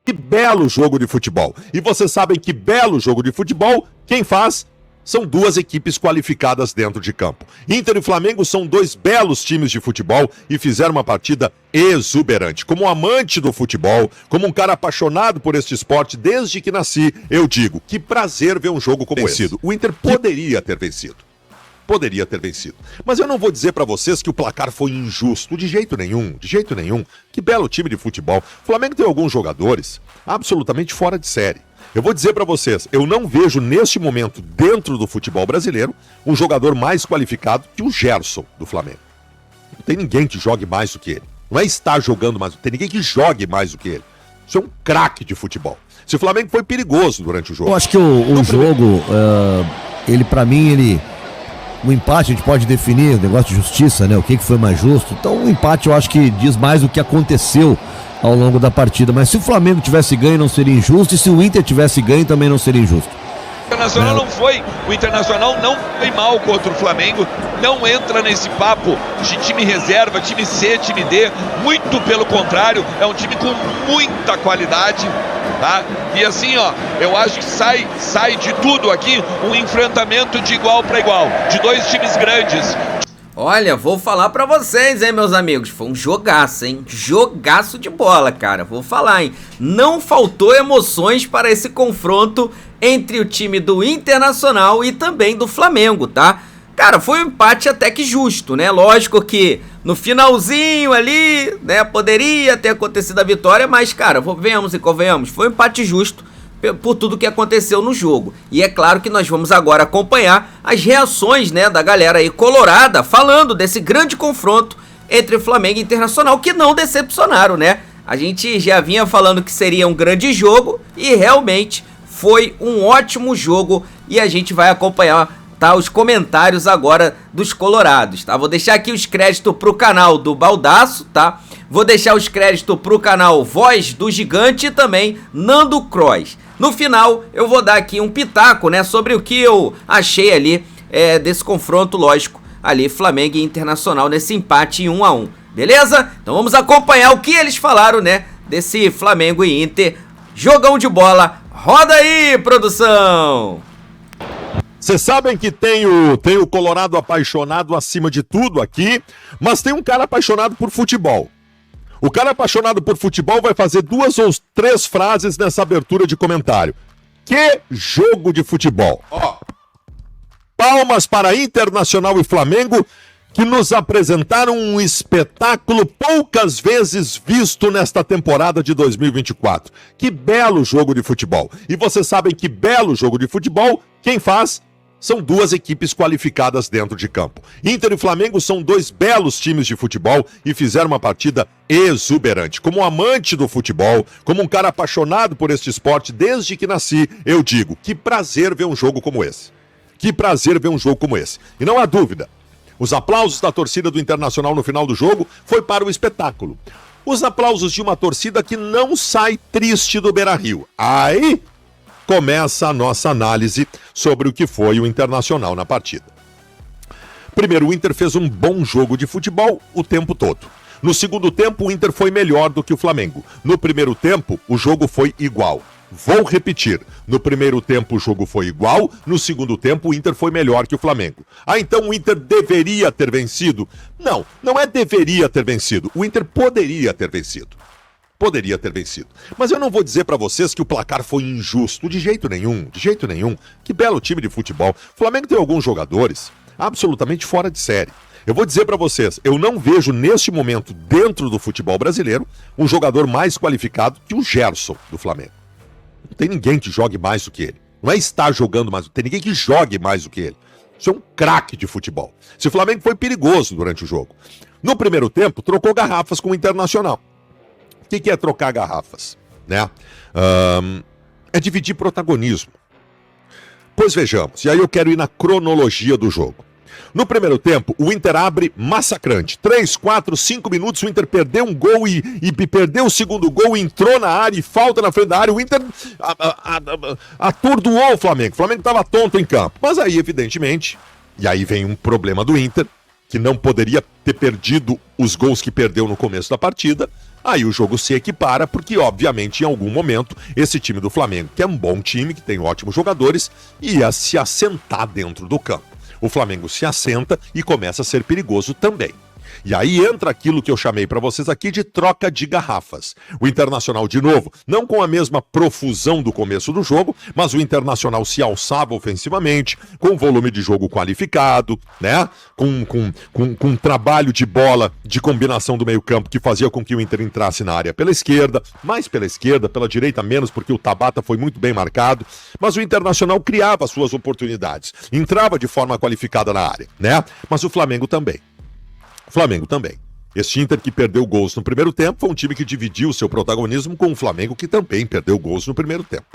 Que belo jogo de futebol. E vocês sabem que belo jogo de futebol, quem faz? São duas equipes qualificadas dentro de campo. Inter e Flamengo são dois belos times de futebol e fizeram uma partida exuberante. Como um amante do futebol, como um cara apaixonado por este esporte desde que nasci, eu digo, que prazer ver um jogo como esse. O Inter poderia ter vencido. Poderia ter vencido. Mas eu não vou dizer pra vocês que o placar foi injusto, de jeito nenhum, de jeito nenhum. Que belo time de futebol. O Flamengo tem alguns jogadores absolutamente fora de série. Eu vou dizer pra vocês, eu não vejo neste momento, dentro do futebol brasileiro, um jogador mais qualificado que o Gerson do Flamengo. Não tem ninguém que jogue mais do que ele. Não é estar jogando mais, não tem ninguém que jogue mais do que ele. Isso é um craque de futebol. Se o Flamengo foi perigoso durante o jogo. Eu acho que o jogo, ele pra mim, o empate a gente pode definir, o negócio de justiça, né? O que foi mais justo. Então o empate eu acho que diz mais do que aconteceu ao longo da partida. Mas se o Flamengo tivesse ganho não seria injusto, e se o Inter tivesse ganho também não seria injusto. O Internacional não foi, o Internacional não foi mal contra o Flamengo, não entra nesse papo de time reserva, time C, time D, muito pelo contrário, é um time com muita qualidade, tá? E assim, ó, eu acho que sai de tudo aqui um enfrentamento de igual para igual, de dois times grandes. Olha, vou falar pra vocês, hein, meus amigos. Foi um jogaço, hein? Jogaço de bola, cara. Vou falar, hein? Não faltou emoções para esse confronto entre o time do Internacional e também do Flamengo, tá? Cara, foi um empate até que justo, né? Lógico que no finalzinho ali, né, poderia ter acontecido a vitória, mas, cara, vemos e convenhamos, foi um empate justo por tudo que aconteceu no jogo. E é claro que nós vamos agora acompanhar as reações, né, da galera aí colorada falando desse grande confronto entre Flamengo e Internacional, que não decepcionaram, né? A gente já vinha falando que seria um grande jogo e realmente foi um ótimo jogo, e a gente vai acompanhar, tá, os comentários agora dos colorados, tá? Vou deixar aqui os créditos pro canal do Baldaço, tá? Vou deixar os créditos pro canal Voz do Gigante e também Nando Cross. No final, eu vou dar aqui um pitaco, né, sobre o que eu achei ali desse confronto, lógico, ali Flamengo e Internacional nesse empate em 1-1, beleza? Então vamos acompanhar o que eles falaram, né, desse Flamengo e Inter. Jogão de bola, roda aí, produção! Vocês sabem que tem o Colorado apaixonado acima de tudo aqui, mas tem um cara apaixonado por futebol. O cara apaixonado por futebol vai fazer 2 ou 3 frases nessa abertura de comentário. Que jogo de futebol! Ó, palmas para Internacional e Flamengo, que nos apresentaram um espetáculo poucas vezes visto nesta temporada de 2024. Que belo jogo de futebol! E vocês sabem que belo jogo de futebol, quem faz? São duas equipes qualificadas dentro de campo. Inter e Flamengo são dois belos times de futebol e fizeram uma partida exuberante. Como um amante do futebol, como um cara apaixonado por este esporte desde que nasci, eu digo, que prazer ver um jogo como esse. Que prazer ver um jogo como esse. E não há dúvida, os aplausos da torcida do Internacional no final do jogo foi para o espetáculo. Os aplausos de uma torcida que não sai triste do Beira-Rio. Aí começa a nossa análise sobre o que foi o Internacional na partida. Primeiro, o Inter fez um bom jogo de futebol o tempo todo. No segundo tempo, o Inter foi melhor do que o Flamengo. No primeiro tempo, o jogo foi igual. Vou repetir, no primeiro tempo o jogo foi igual, no segundo tempo o Inter foi melhor que o Flamengo. Ah, então o Inter deveria ter vencido? Não, não é deveria ter vencido, o Inter poderia ter vencido. Poderia ter vencido. Mas eu não vou dizer pra vocês que o placar foi injusto, de jeito nenhum, de jeito nenhum. Que belo time de futebol. O Flamengo tem alguns jogadores absolutamente fora de série. Eu vou dizer pra vocês, eu não vejo neste momento, dentro do futebol brasileiro, um jogador mais qualificado que o Gerson do Flamengo. Não tem ninguém que jogue mais do que ele. Não é estar jogando mais, não tem ninguém que jogue mais do que ele. Isso é um craque de futebol. Se o Flamengo foi perigoso durante o jogo. No primeiro tempo, trocou garrafas com o Internacional. O que é trocar garrafas? Né? É dividir protagonismo. Pois vejamos, e aí eu quero ir na cronologia do jogo. No primeiro tempo, o Inter abre massacrante. 3, 4, 5 minutos, o Inter perdeu um gol e perdeu o segundo gol, entrou na área e falta na frente da área. O Inter atordoou o Flamengo. O Flamengo estava tonto em campo. Mas aí, evidentemente, e aí vem um problema do Inter, que não poderia ter perdido os gols que perdeu no começo da partida, aí o jogo se equipara, porque obviamente em algum momento esse time do Flamengo, que é um bom time, que tem ótimos jogadores, ia se assentar dentro do campo. O Flamengo se assenta e começa a ser perigoso também. E aí entra aquilo que eu chamei para vocês aqui de troca de garrafas. O Internacional, de novo, não com a mesma profusão do começo do jogo, mas o Internacional se alçava ofensivamente, com volume de jogo qualificado, né? Com trabalho de bola, de combinação do meio-campo, que fazia com que o Inter entrasse na área pela esquerda, mais pela esquerda, pela direita menos, porque o Tabata foi muito bem marcado, mas o Internacional criava suas oportunidades, entrava de forma qualificada na área, né? Mas o Flamengo também. Este Inter que perdeu gols no primeiro tempo foi um time que dividiu o seu protagonismo com o Flamengo, que também perdeu gols no primeiro tempo.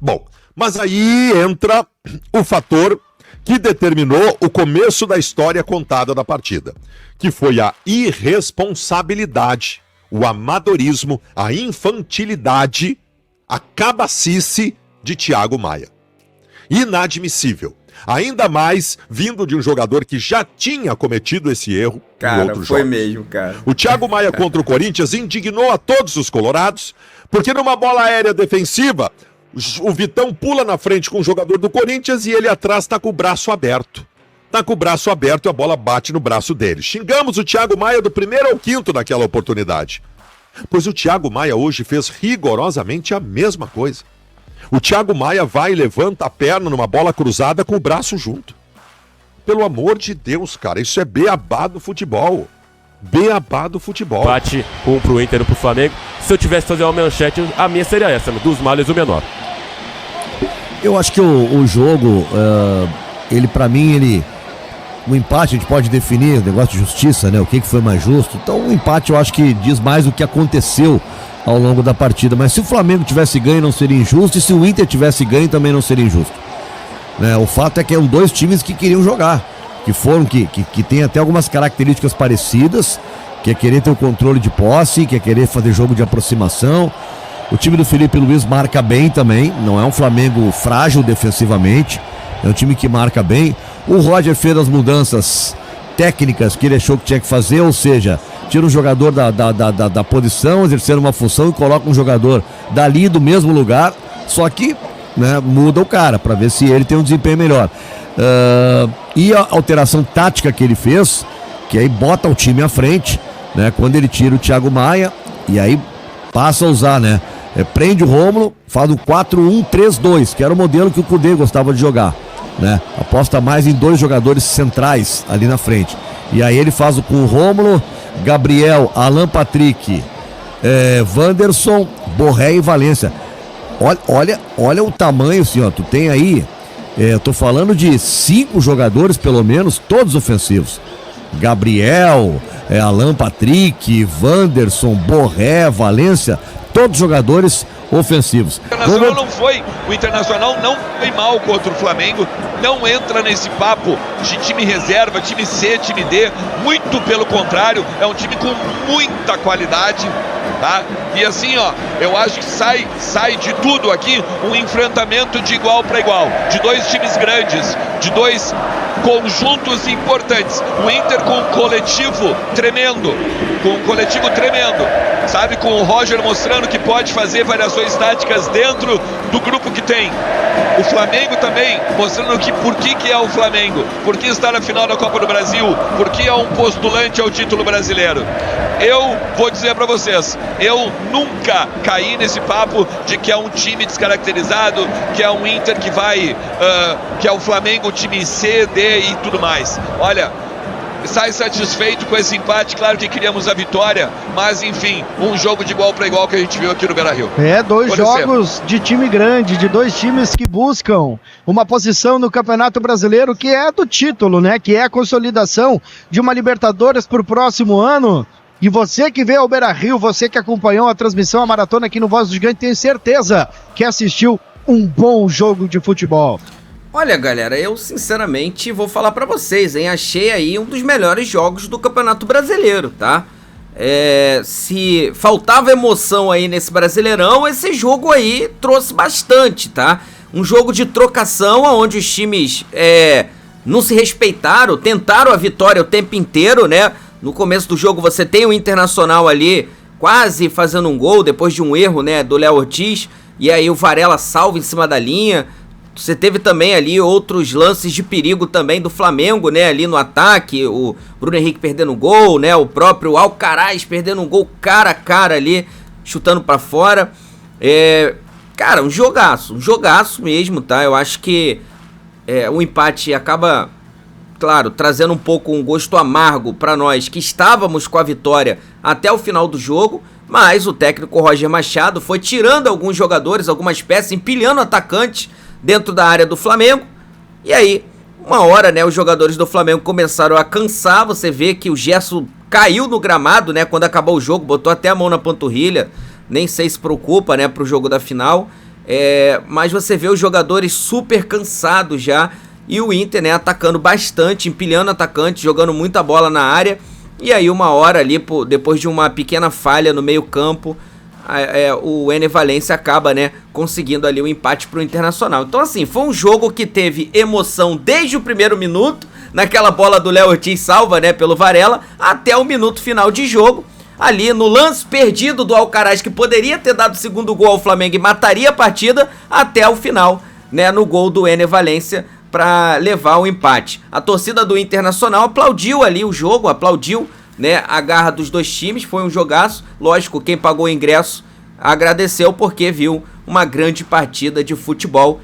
Bom, mas aí entra o fator que determinou o começo da história contada da partida, que foi a irresponsabilidade, o amadorismo, a infantilidade, a cabacice de Thiago Maia. Inadmissível. Ainda mais vindo de um jogador que já tinha cometido esse erro em outros foi jogos. mesmo, cara. O Thiago Maia contra o Corinthians indignou a todos os colorados, porque numa bola aérea defensiva, o Vitão pula na frente com o jogador do Corinthians e ele atrás está com o braço aberto. Está com o braço aberto e a bola bate no braço dele. Xingamos o Thiago Maia do primeiro ao quinto naquela oportunidade. Pois o Thiago Maia hoje fez rigorosamente a mesma coisa. O Thiago Maia vai e levanta a perna numa bola cruzada com o braço junto. Pelo amor de Deus, cara, isso é beabá do futebol. Beabá do futebol. Bate um pro Inter e pro Flamengo. Se eu tivesse que fazer uma manchete, a minha seria essa, dos males o menor. Eu acho que o jogo, ele pra mim, o empate a gente pode definir, o negócio de justiça, né? O que foi mais justo. Então o empate eu acho que diz mais o que aconteceu ao longo da partida, mas se o Flamengo tivesse ganho não seria injusto, e se o Inter tivesse ganho também não seria injusto, né? O fato é que eram dois times que queriam jogar, que tem até algumas características parecidas, que é querer ter o controle de posse, que é querer fazer jogo de aproximação. O time do Felipe Luiz marca bem também, não é um Flamengo frágil defensivamente, é um time que marca bem. O Roger fez as mudanças técnicas que ele achou que tinha que fazer, ou seja, tira um jogador da posição, exercendo uma função, e coloca um jogador dali do mesmo lugar, só que, né, muda o cara para ver se ele tem um desempenho melhor. E a alteração tática que ele fez, que aí bota o time à frente, né, quando ele tira o Thiago Maia e aí passa a usar, né, prende o Rômulo, faz o 4-1-3-2, que era o modelo que o Cudê gostava de jogar, né? Aposta mais em dois jogadores centrais ali na frente. E aí ele faz com o Rômulo, Gabriel, Alan Patrick, Wanderson, Borré e Valência. Olha o tamanho, assim, ó. Tu tem aí, eu tô falando de 5 jogadores, pelo menos, todos ofensivos. Gabriel, Alan Patrick, Wanderson, Borré, Valência, todos jogadores ofensivos. O Internacional não foi mal contra o Flamengo, não entra nesse papo de time reserva, time C, time D, muito pelo contrário, é um time com muita qualidade, tá? E assim, ó, eu acho que sai de tudo aqui um enfrentamento de igual para igual, de dois times grandes, de dois conjuntos importantes. O Inter com um coletivo tremendo, sabe, com o Roger mostrando que pode fazer variações táticas dentro do grupo que tem. O Flamengo também mostrando por que é o Flamengo, por que está na final da Copa do Brasil, por que é um postulante ao título brasileiro. Eu vou dizer para vocês, eu nunca caí nesse papo de que é um time descaracterizado, que é um Inter que vai, que é o Flamengo time C, D e tudo mais. Olha, sai satisfeito com esse empate, claro que queríamos a vitória, mas enfim, um jogo de igual para igual que a gente viu aqui no Beira-Rio. Dois jogos de time grande, de dois times que buscam uma posição no Campeonato Brasileiro que é do título, né? Que é a consolidação de uma Libertadores para o próximo ano. E você que veio ao Beira-Rio, você que acompanhou a transmissão, a maratona aqui no Voz do Gigante, tenho certeza que assistiu um bom jogo de futebol. Olha, galera, eu sinceramente vou falar pra vocês, hein? Achei aí um dos melhores jogos do Campeonato Brasileiro, tá? Se faltava emoção aí nesse Brasileirão, esse jogo aí trouxe bastante, tá? Um jogo de trocação, onde os times não se respeitaram, tentaram a vitória o tempo inteiro, né? No começo do jogo você tem o Internacional ali quase fazendo um gol depois de um erro, né, do Léo Ortiz, e aí o Varela salva em cima da linha. Você teve também ali outros lances de perigo também do Flamengo, né, ali no ataque, o Bruno Henrique perdendo o gol, né, o próprio Alcaraz perdendo um gol cara a cara ali, chutando pra fora. Cara, um jogaço mesmo, tá? Eu acho que o empate acaba, claro, trazendo um pouco um gosto amargo pra nós que estávamos com a vitória até o final do jogo, mas o técnico Roger Machado foi tirando alguns jogadores, algumas peças, empilhando atacantes dentro da área do Flamengo, e aí, uma hora, né, os jogadores do Flamengo começaram a cansar. Você vê que o Gerson caiu no gramado, né, quando acabou o jogo, botou até a mão na panturrilha, nem sei se preocupa, né, pro jogo da final, mas você vê os jogadores super cansados já, e o Inter, né, atacando bastante, empilhando atacantes, jogando muita bola na área, e aí uma hora ali, depois de uma pequena falha no meio campo, o Ener Valencia acaba, né, conseguindo ali o empate pro Internacional. Então assim, foi um jogo que teve emoção desde o primeiro minuto, naquela bola do Léo Ortiz salva, né, pelo Varela, até o minuto final de jogo, ali no lance perdido do Alcaraz, que poderia ter dado o segundo gol ao Flamengo e mataria a partida, até o final, né, no gol do Ener Valencia para levar o empate. A torcida do Internacional aplaudiu ali o jogo, aplaudiu, né, a garra dos dois times, foi um jogaço. Lógico, quem pagou o ingresso agradeceu porque viu uma grande partida de futebol.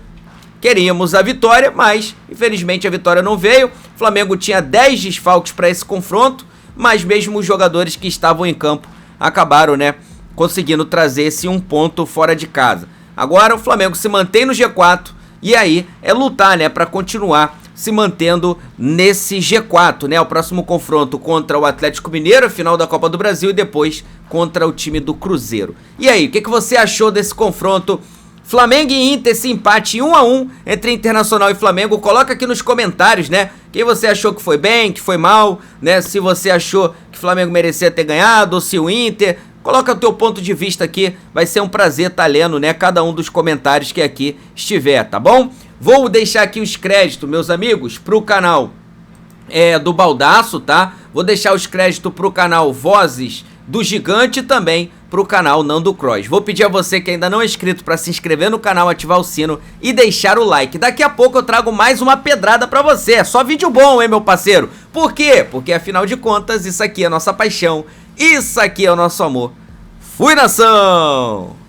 Queríamos a vitória, mas infelizmente a vitória não veio. O Flamengo tinha 10 desfalques para esse confronto, mas mesmo os jogadores que estavam em campo acabaram, né, conseguindo trazer esse um ponto fora de casa. Agora o Flamengo se mantém no G4 e aí é lutar, né, para continuar se mantendo nesse G4, né? O próximo confronto contra o Atlético Mineiro, final da Copa do Brasil, e depois contra o time do Cruzeiro. E aí, o que você achou desse confronto? Flamengo e Inter, esse empate 1-1 entre Internacional e Flamengo. Coloca aqui nos comentários, né? Quem você achou que foi bem, que foi mal, né? Se você achou que o Flamengo merecia ter ganhado, ou se o Inter. Coloca o teu ponto de vista aqui, vai ser um prazer estar lendo, né, cada um dos comentários que aqui estiver, tá bom? Vou deixar aqui os créditos, meus amigos, pro canal do Baldaço, tá? Vou deixar os créditos pro canal Vozes do Gigante e também pro canal Nando Cross. Vou pedir a você que ainda não é inscrito para se inscrever no canal, ativar o sino e deixar o like. Daqui a pouco eu trago mais uma pedrada pra você. É só vídeo bom, hein, meu parceiro? Por quê? Porque afinal de contas, isso aqui é a nossa paixão. Isso aqui é o nosso amor. Fui, nação!